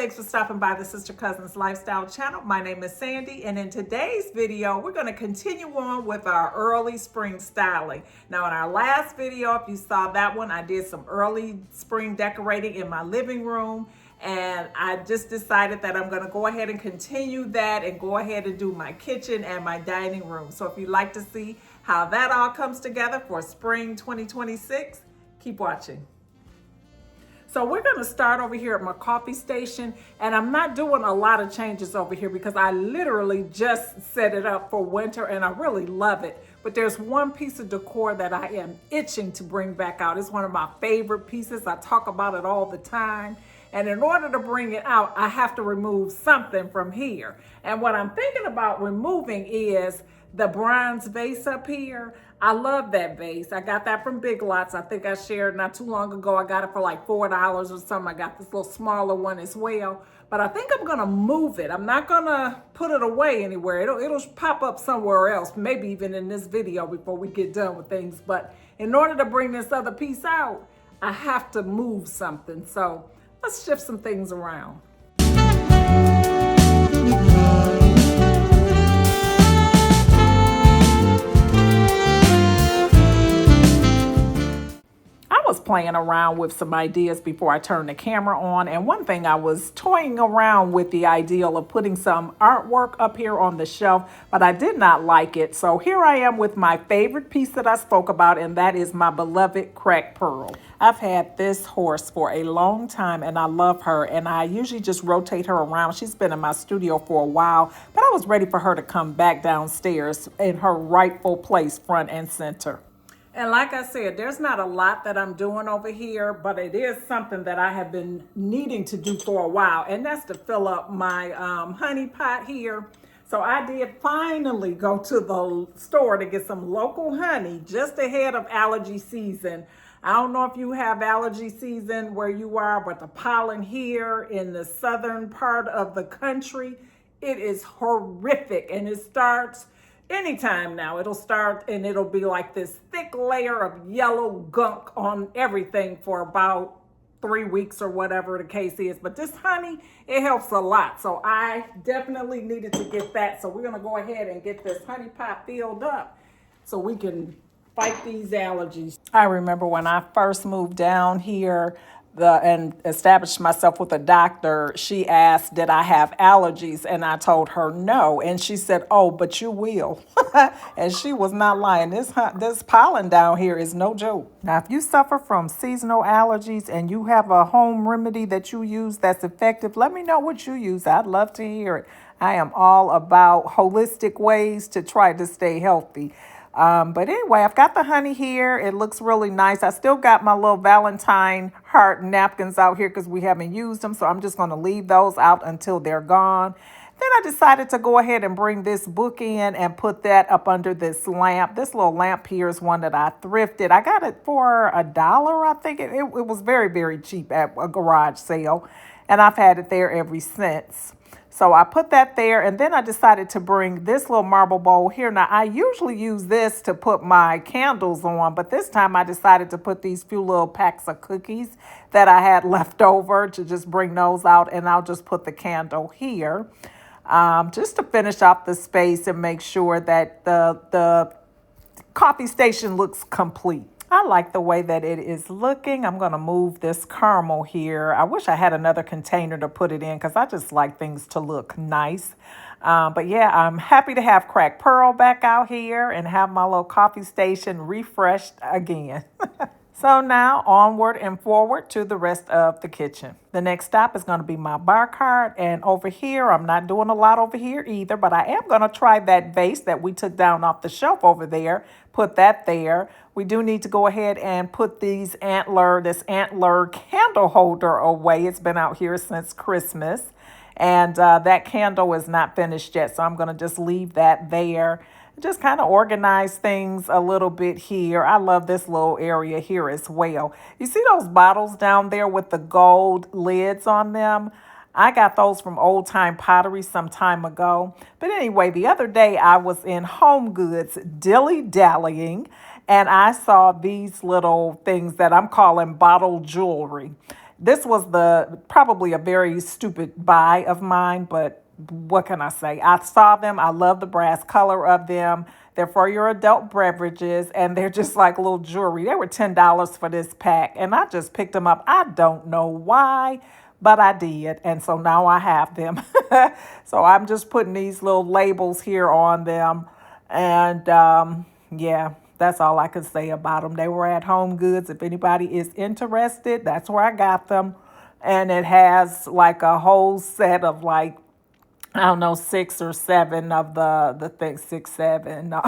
Thanks for stopping by the Sister Cousins Lifestyle channel. My name is Sandy, and in today's video, we're going to continue on with our early spring styling. Now, in our last video, if you saw that one, I did some early spring decorating in my living room, and I just decided that I'm going to go ahead and continue that and go ahead and do my kitchen and my dining room. So if you'd like to see how that all comes together for spring 2026, keep watching. So we're going to start over here at my coffee station, and I'm not doing a lot of changes over here because I literally just set it up for winter and I really love it. But there's one piece of decor that I am itching to bring back out. It's one of my favorite pieces. I talk about it all the time. And in order to bring it out, I have to remove something from here. And what I'm thinking about removing is the bronze vase up here. I love that vase. I got that from Big Lots. I think I shared not too long ago. I got it for like $4 or something. I got this little smaller one as well. But I think I'm going to move it. I'm not going to put it away anywhere. It'll pop up somewhere else, maybe even in this video before we get done with things. But in order to bring this other piece out, I have to move something. So let's shift some things around. I was playing around with some ideas before I turned the camera on, and one thing I was toying around with the idea of putting some artwork up here on the shelf, but I did not like it. So here I am with my favorite piece that I spoke about, and that is my beloved cracked pearl. I've had this horse for a long time and I love her, and I usually just rotate her around. She's been in my studio for a while, but I was ready for her to come back downstairs in her rightful place, front and center. And like I said, there's not a lot that I'm doing over here, but it is something that I have been needing to do for a while, and that's to fill up my honey pot here. So I did finally go to the store to get some local honey just ahead of allergy season. I don't know if you have allergy season where you are, but the pollen here in the southern part of the country, it is horrific, and it starts anytime now. It'll start and it'll be like this thick layer of yellow gunk on everything for about 3 weeks or whatever the case is. But this honey, it helps a lot. So I definitely needed to get that. So we're going to go ahead and get this honey pot filled up so we can fight these allergies. I remember when I first moved down here and established myself with a doctor, she asked, did I have allergies? And I told her no. And she said, oh, but you will. And she was not lying. This pollen down here is no joke. Now, if you suffer from seasonal allergies and you have a home remedy that you use that's effective, let me know what you use. I'd love to hear it. I am all about holistic ways to try to stay healthy. But anyway, I've got the honey here. It looks really nice. I still got my little Valentine heart napkins out here because we haven't used them. So I'm just going to leave those out until they're gone. Then I decided to go ahead and bring this book in and put that up under this lamp. This little lamp here is one that I thrifted. I got it for $1, I think. It was very, very cheap at a garage sale. And I've had it there ever since. So I put that there, and then I decided to bring this little marble bowl here. Now, I usually use this to put my candles on, but this time I decided to put these few little packs of cookies that I had left over to just bring those out, and I'll just put the candle here just to finish off the space and make sure that the coffee station looks complete. I like the way that it is looking. I'm going to move this caramel here. I wish I had another container to put it in because I just like things to look nice. But yeah, I'm happy to have cracked pearl back out here and have my little coffee station refreshed again. So now onward and forward to the rest of the kitchen. The next stop is going to be my bar cart. And over here, I'm not doing a lot over here either, but I am going to try that vase that we took down off the shelf over there. Put that there. We do need to go ahead and put this antler candle holder away. It's been out here since Christmas. And that candle is not finished yet, so I'm going to just leave that there. Just kind of organize things a little bit here. I love this little area here as well. You see those bottles down there with the gold lids on them? I got those from Old Time Pottery some time ago. But anyway, the other day I was in Home Goods dilly-dallying, and I saw these little things that I'm calling bottle jewelry. This was probably a very stupid buy of mine, but what can I say? I saw them. I love the brass color of them. They're for your adult beverages, and they're just like little jewelry. They were $10 for this pack, and I just picked them up. I don't know why, but I did, and so now I have them. So I'm just putting these little labels here on them, and yeah, that's all I could say about them. They were at Home Goods. If anybody is interested, that's where I got them. And it has like a whole set of like, I don't know, 6 or 7 of the thing, 6, 7. No.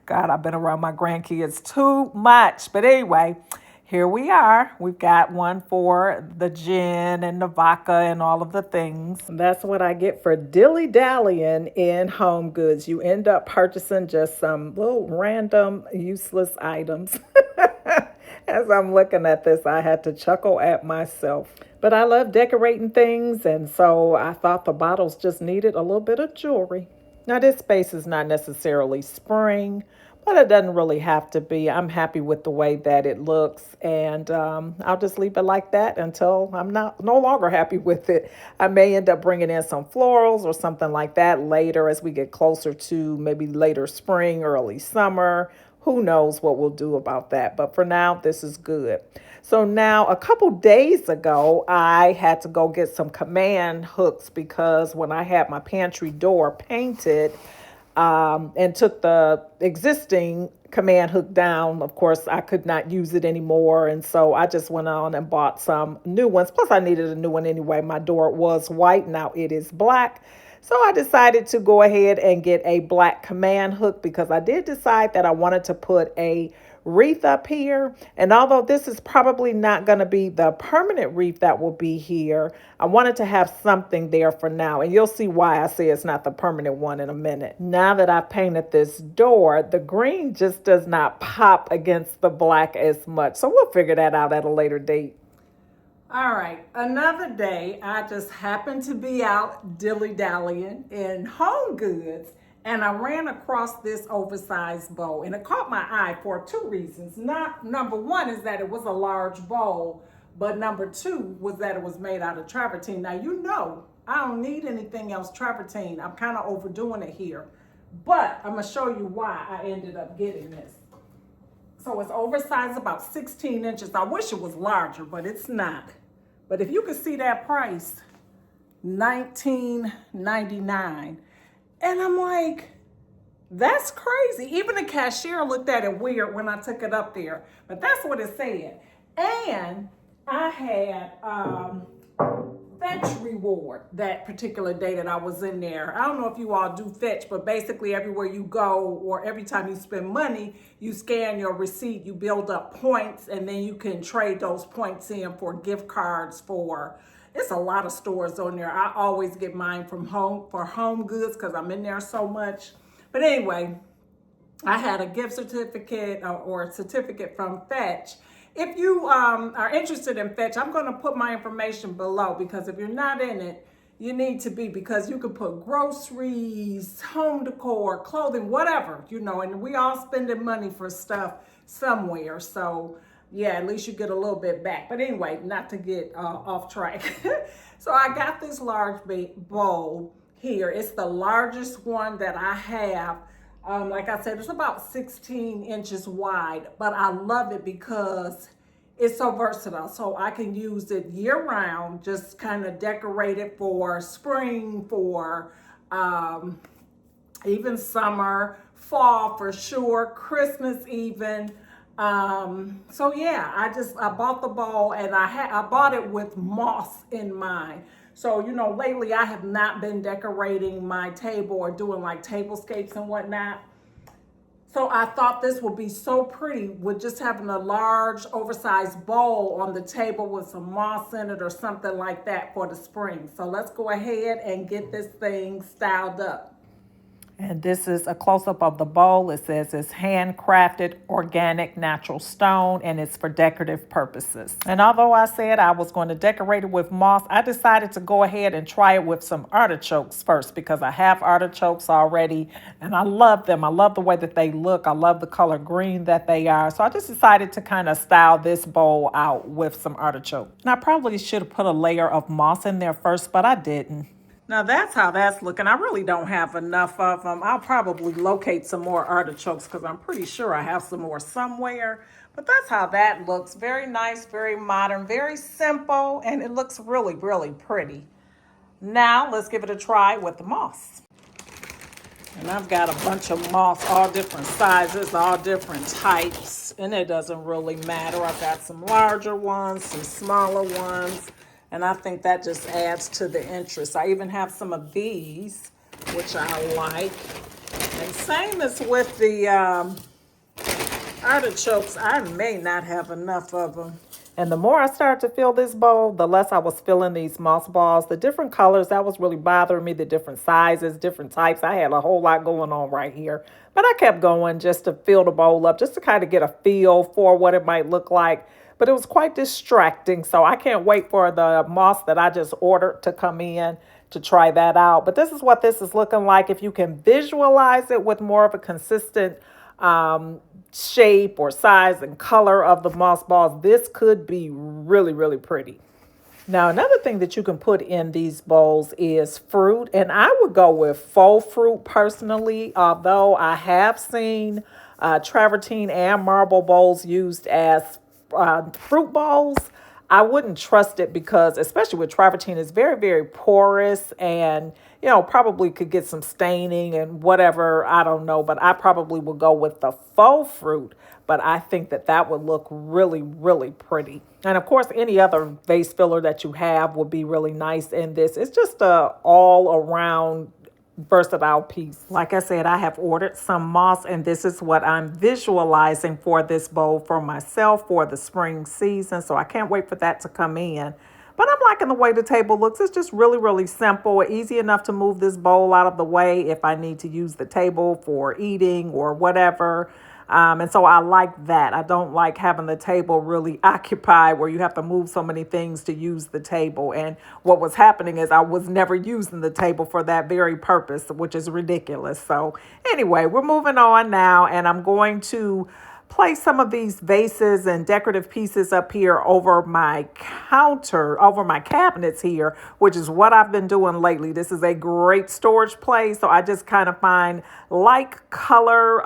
God, I've been around my grandkids too much. But anyway, here we are. We've got one for the gin and the vodka and all of the things. That's what I get for dilly-dallying in Home Goods. You end up purchasing just some little random useless items. As I'm looking at this, I had to chuckle at myself. But I love decorating things, and so I thought the bottles just needed a little bit of jewelry. Now, this space is not necessarily spring, but it doesn't really have to be. I'm happy with the way that it looks, and I'll just leave it like that until I'm no longer happy with it. I may end up bringing in some florals or something like that later as we get closer to maybe later spring, early summer. Who knows what we'll do about that, but for now, this is good. So now, a couple days ago, I had to go get some command hooks because when I had my pantry door painted and took the existing command hook down, of course, I could not use it anymore. And so I just went on and bought some new ones. Plus, I needed a new one anyway. My door was white. Now it is black. So I decided to go ahead and get a black command hook because I did decide that I wanted to put a wreath up here. And although this is probably not going to be the permanent wreath that will be here, I wanted to have something there for now. And you'll see why I say it's not the permanent one in a minute. Now that I've painted this door, the green just does not pop against the black as much. So we'll figure that out at a later date. All right, another day, I just happened to be out dilly-dallying in Home Goods, and I ran across this oversized bowl, and it caught my eye for 2 reasons. Number one is that it was a large bowl, but number 2 was that it was made out of travertine. Now, you know, I don't need anything else travertine. I'm kind of overdoing it here, but I'm going to show you why I ended up getting this. So it's oversized, about 16 inches. I wish it was larger, but it's not. But if you can see that price, $19.99. And I'm like, that's crazy. Even the cashier looked at it weird when I took it up there. But that's what it said. And I had Fetch reward that particular day that I was in there. I don't know if you all do Fetch, but basically everywhere you go or every time you spend money, you scan your receipt, you build up points, and then you can trade those points in for gift cards for, it's a lot of stores on there. I always get mine from Home Goods because I'm in there so much. But anyway, I had a gift certificate or a certificate from Fetch. If you are interested in Fetch, I'm going to put my information below because if you're not in it, you need to be, because you can put groceries, home decor, clothing, whatever, you know, and we all spending money for stuff somewhere. So yeah, at least you get a little bit back. But anyway, not to get off track. So I got this large bowl here. It's the largest one that I have. Like I said, it's about 16 inches wide, but I love it because it's so versatile. So I can use it year round, just kind of decorate it for spring, for even summer, fall for sure, Christmas even. So yeah, I bought the bowl and I bought it with moss in mind. So, you know, lately I have not been decorating my table or doing like tablescapes and whatnot. So I thought this would be so pretty with just having a large oversized bowl on the table with some moss in it or something like that for the spring. So let's go ahead and get this thing styled up. And this is a close-up of the bowl. It says it's handcrafted, organic, natural stone, and it's for decorative purposes. And although I said I was going to decorate it with moss, I decided to go ahead and try it with some artichokes first because I have artichokes already, and I love them. I love the way that they look. I love the color green that they are. So I just decided to kind of style this bowl out with some artichoke. And I probably should have put a layer of moss in there first, but I didn't. Now that's how that's looking. I really don't have enough of them. I'll probably locate some more artichokes because I'm pretty sure I have some more somewhere. But that's how that looks. Very nice, very modern, very simple, and it looks really, really pretty. Now let's give it a try with the moss. And I've got a bunch of moss, all different sizes, all different types, and it doesn't really matter. I've got some larger ones, some smaller ones. And I think that just adds to the interest. I even have some of these, which I like. And same as with the artichokes, I may not have enough of them. And the more I started to fill this bowl, the less I was filling these moss balls. The different colors, that was really bothering me, the different sizes, different types. I had a whole lot going on right here. But I kept going just to fill the bowl up, just to kind of get a feel for what it might look like. But it was quite distracting, so I can't wait for the moss that I just ordered to come in to try that out. But this is what this is looking like. If you can visualize it with more of a consistent shape or size and color of the moss balls, this could be really, really pretty. Now, another thing that you can put in these bowls is fruit, and I would go with faux fruit personally, although I have seen travertine and marble bowls used as fruit bowls. I wouldn't trust it because, especially with travertine, it's very, very porous and, probably could get some staining and whatever. I don't know, but I probably would go with the faux fruit. But I think that that would look really, really pretty. And of course, any other vase filler that you have would be really nice in this. It's just a all around versatile piece. Like I said, I have ordered some moss, and this is what I'm visualizing for this bowl for myself for the spring season. So I can't wait for that to come in. But I'm liking the way the table looks. It's just really, really simple, easy enough to move this bowl out of the way if I need to use the table for eating or whatever. And so I like that. I don't like having the table really occupied where you have to move so many things to use the table. And what was happening is I was never using the table for that very purpose, which is ridiculous. So anyway, we're moving on now, and I'm going to place some of these vases and decorative pieces up here over my counter, over my cabinets here, which is what I've been doing lately. This is a great storage place. So I just kind of find like color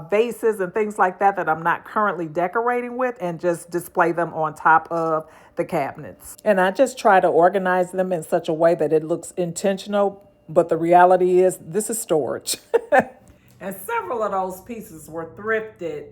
vases and things like that that I'm not currently decorating with and just display them on top of the cabinets. And I just try to organize them in such a way that it looks intentional. But the reality is this is storage. And several of those pieces were thrifted,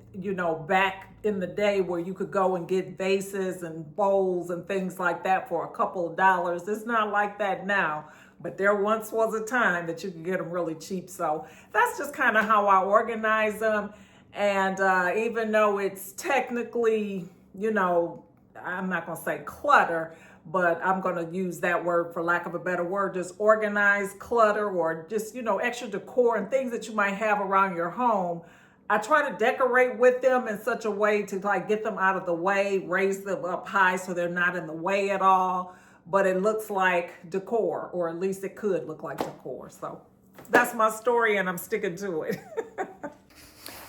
back in the day where you could go and get vases and bowls and things like that for a couple of dollars. It's not like that now, but there once was a time that you could get them really cheap. So that's just kind of how I organize them. And even though it's technically, I'm not going to say clutter, but I'm going to use that word for lack of a better word, just organized clutter or just, extra decor and things that you might have around your home. I try to decorate with them in such a way to get them out of the way, raise them up high so they're not in the way at all. But it looks like decor, or at least it could look like decor. So that's my story, and I'm sticking to it.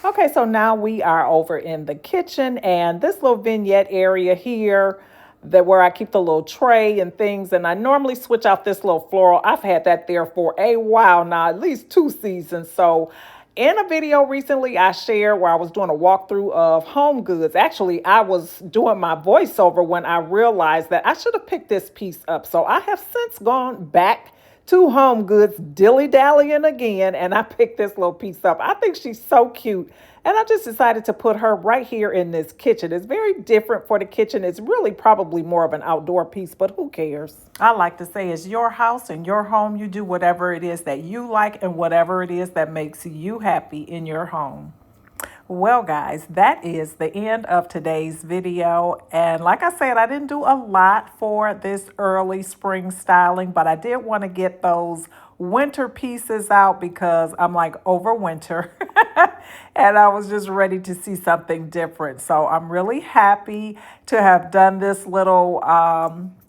Okay, so now we are over in the kitchen, and this little vignette area here, where I keep the little tray and things, and I normally switch out this little floral. I've had that there for a while now, at least 2 seasons. So in a video recently I shared where I was doing a walkthrough of Home Goods. Actually, I was doing my voiceover when I realized that I should have picked this piece up. So I have since gone back to Home Goods, dilly-dallying again, and I picked this little piece up. I think she's so cute, and I just decided to put her right here in this kitchen. It's very different for the kitchen. It's really probably more of an outdoor piece, but who cares? I like to say it's your house and your home. You do whatever it is that you like and whatever it is that makes you happy in your home. Well, guys, that is the end of today's video. And like I said, I didn't do a lot for this early spring styling, but I did want to get those winter pieces out because I'm like over winter and I was just ready to see something different. So I'm really happy to have done this little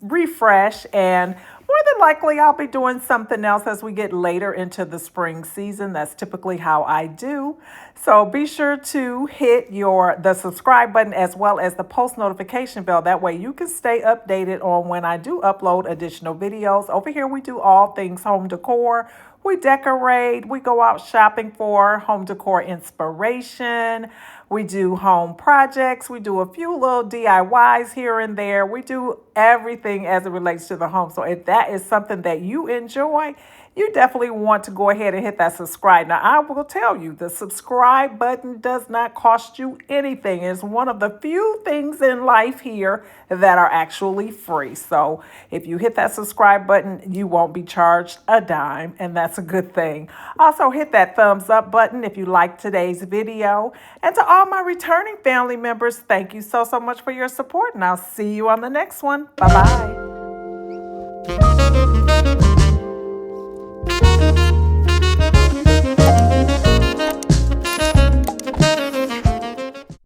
refresh, and more than likely I'll be doing something else as we get later into the spring season. That's typically how I do. So be sure to hit the subscribe button as well as the post notification bell. That way you can stay updated on when I do upload additional videos. Over here we do all things home decor. We decorate, we go out shopping for home decor inspiration. We do home projects. We do a few little DIYs here and there. We do everything as it relates to the home. So if that is something that you enjoy, you definitely want to go ahead and hit that subscribe. Now, I will tell you, the subscribe button does not cost you anything. It's one of the few things in life here that are actually free. So if you hit that subscribe button, you won't be charged a dime, and that's a good thing. Also, hit that thumbs up button if you liked today's video. And to all my returning family members, thank you so much for your support, and I'll see you on the next one. Bye-bye.